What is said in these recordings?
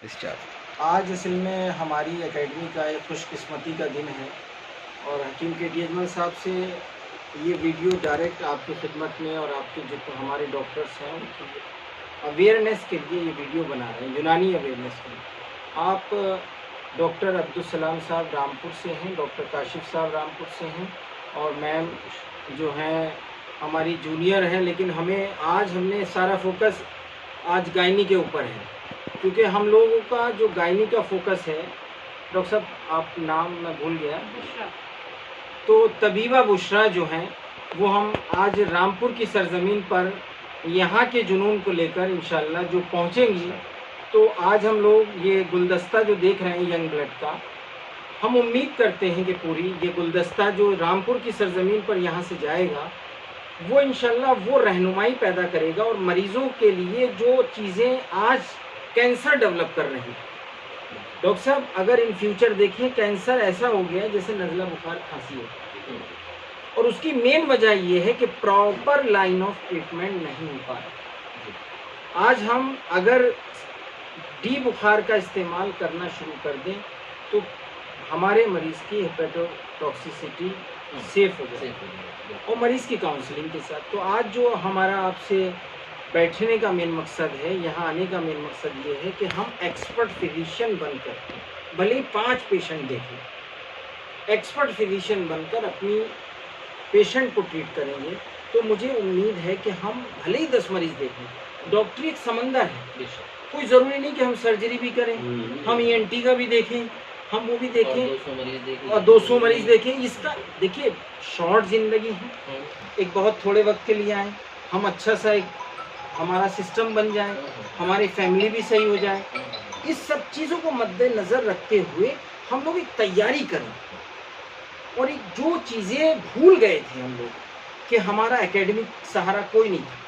Start. आज असल में हमारी एकेडमी का एक खुशकिस्मती का दिन है और हकीम के अजमल साहब से ये वीडियो डायरेक्ट आपकी खिदमत में और आपके जो हमारे डॉक्टर्स हैं उनकी अवेयरनेस के लिए ये वीडियो बना रहे हैं, यूनानी अवेयरनेस के लिए। आप डॉक्टर अब्दुल सलाम साहब रामपुर से हैं, डॉक्टर काशिफ साहब रामपुर से हैं और मैम जो हैं हमारी जूनियर हैं, लेकिन हमने सारा फोकस आज गायनी के ऊपर है, क्योंकि हम लोगों का जो गायनी का फोकस है, डॉक्टर साहब आप नाम मैं भूल गया, तो तबीबा बुशरा जो हैं वो हम आज रामपुर की सरजमीन पर यहाँ के जुनून को लेकर इंशाल्लाह जो पहुँचेंगी, तो आज हम लोग ये गुलदस्ता जो देख रहे हैं यंग ब्लड का, हम उम्मीद करते हैं कि पूरी ये गुलदस्ता जो रामपुर की सरजमीन पर यहाँ से जाएगा वो इंशाल्लाह वो रहनुमाई पैदा करेगा और मरीज़ों के लिए जो चीज़ें आज कैंसर डेवलप कर रही हैं। डॉक्टर साहब अगर इन फ्यूचर देखें, कैंसर ऐसा हो गया जैसे नज़ला बुखार खांसी हो, और उसकी मेन वजह ये है कि प्रॉपर लाइन ऑफ ट्रीटमेंट नहीं हो पा रहा। आज हम अगर डी बुखार का इस्तेमाल करना शुरू कर दें तो हमारे मरीज़ की हेपेटोटॉक्सिसिटी सेफ हो जाए और मरीज़ की काउंसलिंग के साथ। तो आज जो हमारा आपसे बैठने का मेन मकसद है, यहाँ आने का मेन मकसद ये है कि हम एक्सपर्ट फिजिशियन बनकर, भले ही 5 पेशेंट देखें, एक्सपर्ट फिजिशियन बनकर अपनी पेशेंट को ट्रीट करेंगे। तो मुझे उम्मीद है कि हम भले ही 10 मरीज़ देखें, डॉक्टरी एक समंदर है, कोई ज़रूरी नहीं कि हम सर्जरी भी करें, हम ENT का भी देखें, हम वो भी देखें और 200 मरीज़ देखें। इसका देखिए शॉर्ट ज़िंदगी है, एक बहुत थोड़े वक्त के लिए आए, हम अच्छा सा एक हमारा सिस्टम बन जाए, हमारी फैमिली भी सही हो जाए। इस सब चीज़ों को मद्देनज़र रखते हुए हम लोग एक तैयारी करें और एक जो चीज़ें भूल गए थे हम लोग कि हमारा एकेडमिक सहारा कोई नहीं था,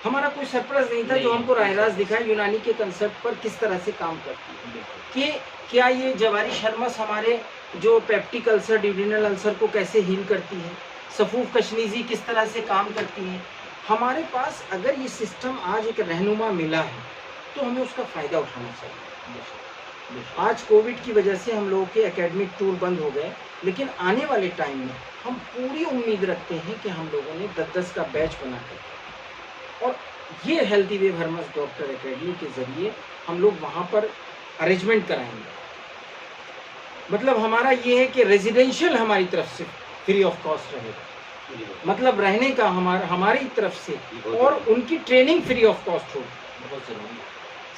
हमारा कोई सरप्राइज नहीं था जो हमको राहराज दिखाए यूनानी के कंसेप्ट पर किस तरह से काम करती है, कि क्या ये जवारी शर्मस हमारे जो पेप्टिक अल्सर, ड्यूडेनल अल्सर को कैसे हील करती है, सफूफ कशनीजी किस तरह से काम करती है। हमारे पास अगर ये सिस्टम आज एक रहनुमा मिला है तो हमें उसका फ़ायदा उठाना चाहिए। आज कोविड की वजह से हम लोगों के एकेडमिक टूर बंद हो गए, लेकिन आने वाले टाइम में हम पूरी उम्मीद रखते हैं कि हम लोगों ने 10-10 का बैच बनाकर और ये healthy wave Hermes doctor academy के ज़रिए हम लोग वहाँ पर अरेंजमेंट कराएंगे। मतलब हमारा ये है कि रेजिडेंशियल हमारी तरफ से फ्री ऑफ कॉस्ट रहेगा, मतलब रहने का हमारी तरफ से, और उनकी ट्रेनिंग फ्री ऑफ कॉस्ट होगी,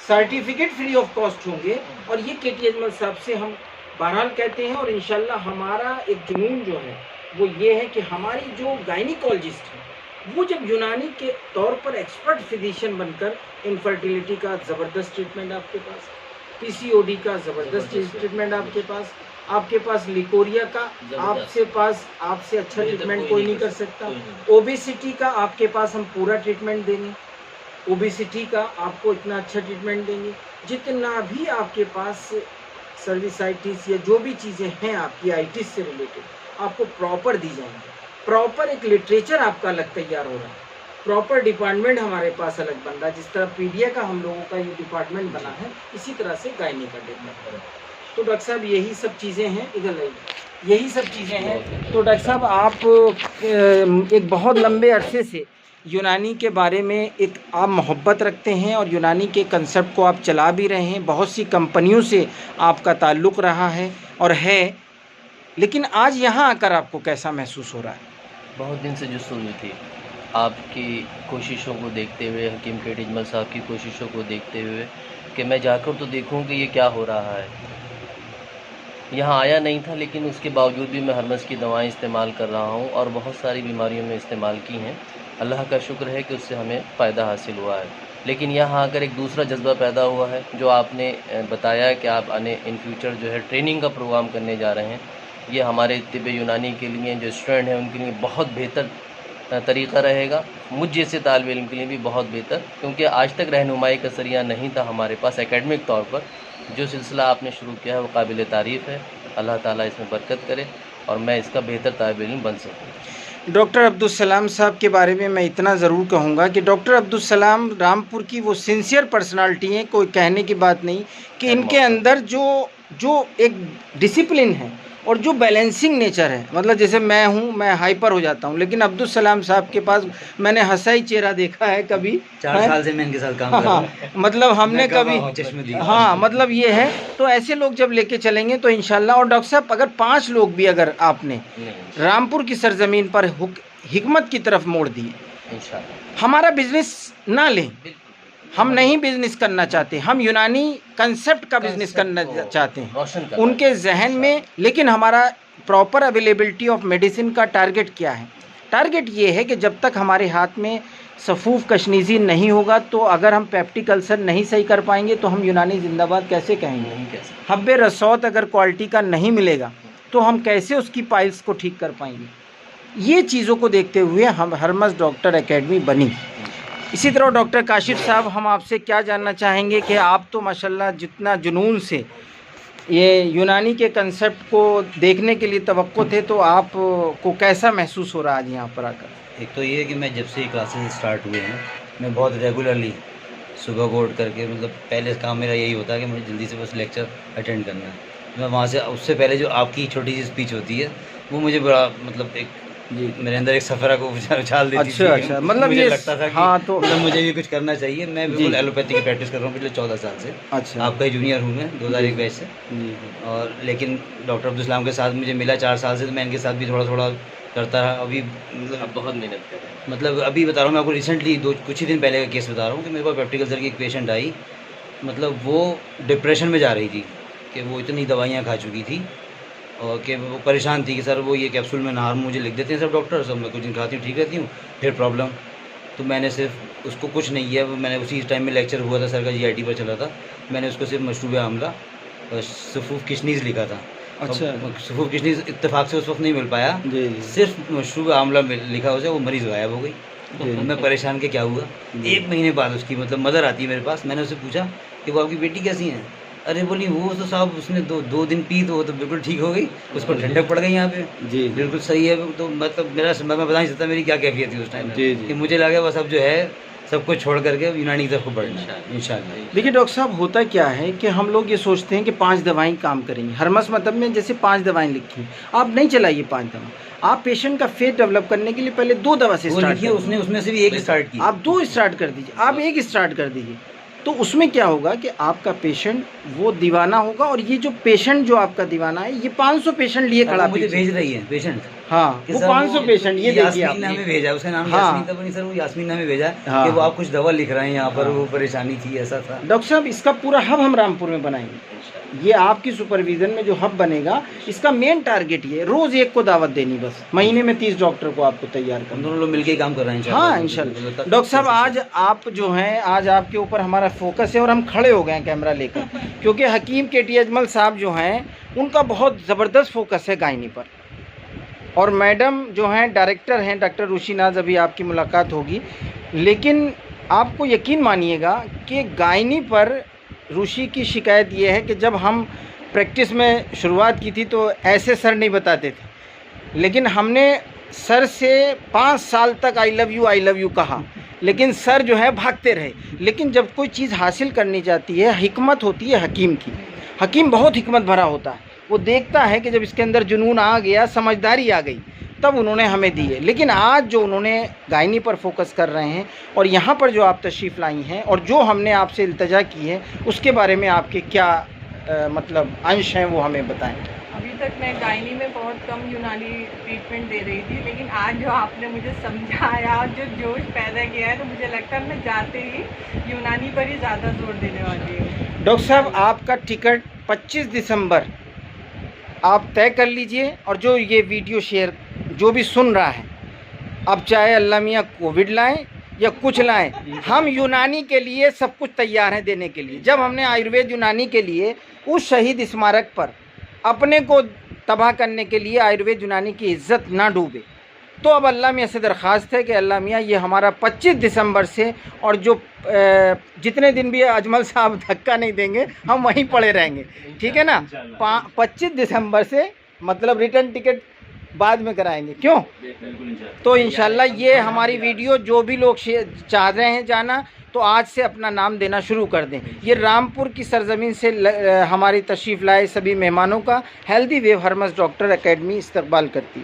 सर्टिफिकेट फ्री ऑफ कॉस्ट होंगे। और ये KT अजमल साहब से हम बहरहाल कहते हैं और इंशाल्लाह हमारा एक जुनून जो है वो ये है कि हमारी जो गायनिकोलॉजिस्ट हैं वो जब यूनानी के तौर पर एक्सपर्ट फिजिशियन बनकर, इनफर्टिलिटी का ज़बरदस्त ट्रीटमेंट आपके पास, PCOD का ज़बरदस्त ट्रीटमेंट आपके पास लिकोरिया का आपसे अच्छा ट्रीटमेंट कोई नहीं कर सकता, ओबेसिटी का आपके पास हम पूरा ट्रीटमेंट देंगे, ओबेसिटी का आपको इतना अच्छा ट्रीटमेंट देंगे, जितना भी आपके पास सर्विसाइटिस या जो भी चीज़ें हैं आपकी आइटिस से रिलेटेड आपको प्रॉपर दी जाएंगी। प्रॉपर एक लिटरेचर आपका अलग तैयार हो रहा है, प्रॉपर डिपार्टमेंट हमारे पास अलग बन रहा है। जिस तरह पीडिया का हम लोगों का ये डिपार्टमेंट बना है, इसी तरह से गायनी का डिपार्टमेंट। तो डॉक्टर साहब यही सब चीज़ें हैं, इधर लाइए, यही सब चीज़ें हैं। तो डॉक्टर साहब आप एक बहुत लंबे अरसे से यूनानी के बारे में एक आप मोहब्बत रखते हैं और यूनानी के कंसेप्ट को आप चला भी रहे हैं, बहुत सी कंपनियों से आपका ताल्लुक़ रहा है और है, लेकिन आज यहाँ आकर आपको कैसा महसूस हो रहा है? बहुत दिन से जो सुनी थी, आपकी कोशिशों को देखते हुए, हकीम KT अजमल साहब की कोशिशों को देखते हुए कि मैं जाकर तो देखूं कि ये क्या हो रहा है। यहाँ आया नहीं था, लेकिन उसके बावजूद भी मैं हरमस की दवाएं इस्तेमाल कर रहा हूँ और बहुत सारी बीमारियों में इस्तेमाल की हैं। अल्लाह का शुक्र है कि उससे हमें फ़ायदा हासिल हुआ है। लेकिन यहाँ आकर एक दूसरा जज्बा पैदा हुआ है, जो आपने बताया कि आप इन फ्यूचर जो है ट्रेनिंग का प्रोग्राम करने जा रहे हैं। ये हमारे तिब यूनानी के लिए जो स्टूडेंट हैं उनके लिए बहुत बेहतर तरीक़ा रहेगा, मुझ जैसे तालिब इल्म के लिए भी बहुत बेहतर, क्योंकि आज तक रहनुमाई का ज़रिया नहीं था हमारे पास एकेडमिक तौर पर। जो सिलसिला आपने शुरू किया है वो काबिल तारीफ़ है। अल्लाह ताला इसमें बरकत करे और मैं इसका बेहतर तालिब इल्म बन सकूँ। डॉक्टर अब्दुल सलाम साहब के बारे में मैं इतना ज़रूर कहूँगा कि डॉक्टर अब्दुल सलाम रामपुर की वो सिंसियर पर्सनालिटी हैं, कोई कहने की बात नहीं कि इनके अंदर जो जो एक डिसिप्लिन है और जो बैलेंसिंग नेचर है, मतलब जैसे मैं हूँ, मैं हाइपर हो जाता हूँ, लेकिन अब्दुल सलाम साहब के पास मैंने हंसा ही चेहरा देखा है कभी। 4 साल से मैं इनके साथ काम कर रहा हूँ। मतलब हमने कभी हाँ, मतलब ये है, तो ऐसे लोग जब लेके चलेंगे तो इंशाल्लाह। और डॉक्टर साहब अगर 5 लोग भी अगर आपने रामपुर की सरजमीन पर हिकमत की तरफ मोड़ दिए, हमारा बिजनेस ना लें, हम नहीं बिजनेस करना चाहते, हम यूनानी कंसेप्ट का बिजनेस करना चाहते हैं उनके जहन में। लेकिन हमारा प्रॉपर अवेलेबिलिटी ऑफ मेडिसिन का टारगेट क्या है? टारगेट ये है कि जब तक हमारे हाथ में सफूफ कशनीजी नहीं होगा, तो अगर हम पेप्टिक अल्सर नहीं सही कर पाएंगे तो हम यूनानी जिंदाबाद कैसे कहेंगे? हब्बे रसौत अगर क्वालिटी का नहीं मिलेगा तो हम कैसे उसकी पाइल्स को ठीक कर पाएंगे? ये चीज़ों को देखते हुए हम हरमस डॉक्टर एकेडमी बनी। इसी तरह डॉक्टर काशिफ साहब, हम आपसे क्या जानना चाहेंगे कि आप तो माशाल्लाह जितना जुनून से ये यूनानी के कंसेप्ट को देखने के लिए तवक्को थे, तो आप को कैसा महसूस हो रहा है आज यहाँ पर आकर? एक तो ये है कि मैं जब से क्लासेस स्टार्ट हुए हैं, मैं बहुत रेगुलरली सुबह को उठ करके, मतलब पहले काम मेरा यही होता है कि मुझे जल्दी से बस लेक्चर अटेंड करना है। मैं वहाँ से उससे पहले जो आपकी छोटी सी स्पीच होती है वो मुझे बड़ा मतलब एक मेरे अंदर एक सफ़रा को उछाल देती थी। अच्छा, मतलब मुझे ये लगता था कि हाँ, तो मतलब मुझे भी कुछ करना चाहिए। मैं बिल्कुल एलोपैथी की प्रैक्टिस कर रहा हूँ पिछले 14 साल से। अच्छा, आपका ही जूनियर हूँ मैं 2001 बैच से। और लेकिन डॉक्टर अब्दुल सलाम के साथ मुझे मिला 4 साल से, तो मैं इनके साथ भी थोड़ा थोड़ा करता रहा। अभी मतलब बहुत मेहनत कर रहे हैं। मतलब अभी बता रहा हूँ मैं आपको, रिसेंटली कुछ ही दिन पहले का केस बता रहा हूँ कि मेरे पास पेप्टिक अल्सर की एक पेशेंट आई, मतलब वो डिप्रेशन में जा रही थी कि वो इतनी दवाइयाँ खा चुकी थी और कि वो परेशान थी कि सर वो ये कैप्सूल में नार मुझे लिख देते हैं सब डॉक्टर, सब मैं कुछ दिन खाती हूँ ठीक रहती हूँ, फिर प्रॉब्लम। तो मैंने सिर्फ उसको कुछ नहीं किया, मैंने उसी टाइम में लेक्चर हुआ था सर का, GIT पर चला था, मैंने उसको सिर्फ मशरूब आमला और सफूफ किशनीज़ लिखा था। अच्छा, सफूफ किशनीज़ इत्तेफाक से उस वक्त नहीं मिल पाया, सिर्फ मशरूब आमला लिखा उसे, वो मरीज़ गायब हो गई। तो मैं परेशान के क्या हुआ। 1 महीने बाद उसकी मतलब मदर आती है मेरे पास, मैंने उससे पूछा कि वो आपकी बेटी कैसी हैं? अरे बोली वो तो साहब उसने दो दिन पी तो वो तो बिल्कुल ठीक हो गई, उसको ठंडक पड़ गई यहाँ पे। जी बिल्कुल सही है। तो मतलब मैं बता नहीं सकता मेरी क्या कैफियत थी उस टाइम कि मुझे लगा बस अब जो है सब कुछ छोड़ करके यूनानी की तरफ को बढ़ना है इंशाल्लाह। देखिए डॉक्टर साहब, होता क्या है कि हम लोग ये सोचते हैं कि 5 दवाएं काम करेंगी। हरमस मतलब में जैसे 5 दवाएं लिखी, आप नहीं चलाइए 5 दवा। आप पेशेंट का फेथ डेवलप करने के लिए पहले 2 दवा से स्टार्ट कीजिए। उसने उसमें से भी एक स्टार्ट की, आप 2 स्टार्ट कर दीजिए, आप 1 स्टार्ट कर दीजिए। तो उसमें क्या होगा कि आपका पेशेंट वो दीवाना होगा, और ये जो पेशेंट जो आपका दीवाना है, ये 500 पेशेंट लिए खड़ा मुझे भेज रही है पेशेंट। हाँ, वो 500 पेशेंट, ये देखिए यास्मीन ने हमें भेजा, उसका नाम हाँ, यास्मीन था नहीं सर, वो यास्मीन ने हमें भेजा कि वो आप कुछ दवा लिख रहे हैं यहाँ पर, वो परेशानी थी, ऐसा था। डॉक्टर साहब, इसका पूरा हब हम रामपुर में बनाएंगे। ये आपकी सुपरविजन में जो हब बनेगा, इसका मेन टारगेट ये रोज 1 को दावत देनी, बस महीने में 30 डॉक्टर को आपको तैयार करना। दोनों लोग मिलकर काम कर रहे हैं। हाँ इंशाल्लाह। डॉक्टर साहब, आज आप जो हैं, आज आपके ऊपर हमारा फोकस है और हम खड़े हो गए हैं कैमरा लेकर, क्योंकि हकीम KT अजमल साहब जो हैं, उनका बहुत ज़बरदस्त फोकस है गायनी पर। और मैडम जो हैं डायरेक्टर हैं, डॉक्टर रुशी नाज, अभी आपकी मुलाकात होगी। लेकिन आपको यकीन मानिएगा कि गायनी पर रुशी की शिकायत ये है कि जब हम प्रैक्टिस में शुरुआत की थी तो ऐसे सर नहीं बताते थे, लेकिन हमने सर से 5 साल तक आई लव यू कहा, लेकिन सर जो है भागते रहे। लेकिन जब कोई चीज़ हासिल करनी जाती है, हिकमत होती है हकीम की। हकीम बहुत हिकमत भरा होता है, वो देखता है कि जब इसके अंदर जुनून आ गया, समझदारी आ गई, तब उन्होंने हमें दी है। लेकिन आज जो उन्होंने गायनी पर फोकस कर रहे हैं और यहाँ पर जो आप तशरीफ़ लाई हैं और जो हमने आपसे इल्तजा की है, उसके बारे में आपके क्या मतलब अंश हैं, वो हमें बताएं। अभी तक मैं गायनी में बहुत कम यूनानी ट्रीटमेंट दे रही थी, लेकिन आज जो आपने मुझे समझाया, जो जोश पैदा किया है, तो मुझे लगता है मैं जाते ही यूनानी पर ही ज़्यादा जोर देने वाली हूँ। डॉक्टर साहब, आपका टिकट 25 दिसंबर आप तय कर लीजिए। और जो ये वीडियो शेयर जो भी सुन रहा है, अब चाहे अल्लाह मियाँ कोविड लाएं या कुछ लाएं, हम यूनानी के लिए सब कुछ तैयार हैं देने के लिए। जब हमने आयुर्वेद यूनानी के लिए उस शहीद स्मारक पर अपने को तबाह करने के लिए आयुर्वेद यूनानी की इज़्ज़त ना डूबे, तो अब अल्लाह मियाँ से दरख्वास्त है कि अल्लाह मियाँ ये हमारा 25 दिसंबर से, और जो जितने दिन भी अजमल साहब धक्का नहीं देंगे, हम वहीं पड़े रहेंगे, ठीक है ना। 25 दिसंबर से मतलब रिटर्न टिकट बाद में कराएंगे, क्यों? तो इंशाल्लाह ये हमारी वीडियो जो भी लोग चाह रहे हैं जाना, तो आज से अपना नाम देना शुरू कर दें। ये रामपुर की सरजमीन से हमारी तशरीफ़ लाए सभी मेहमानों का healthy wave Hermes doctor academy इस्तकबाल करती है।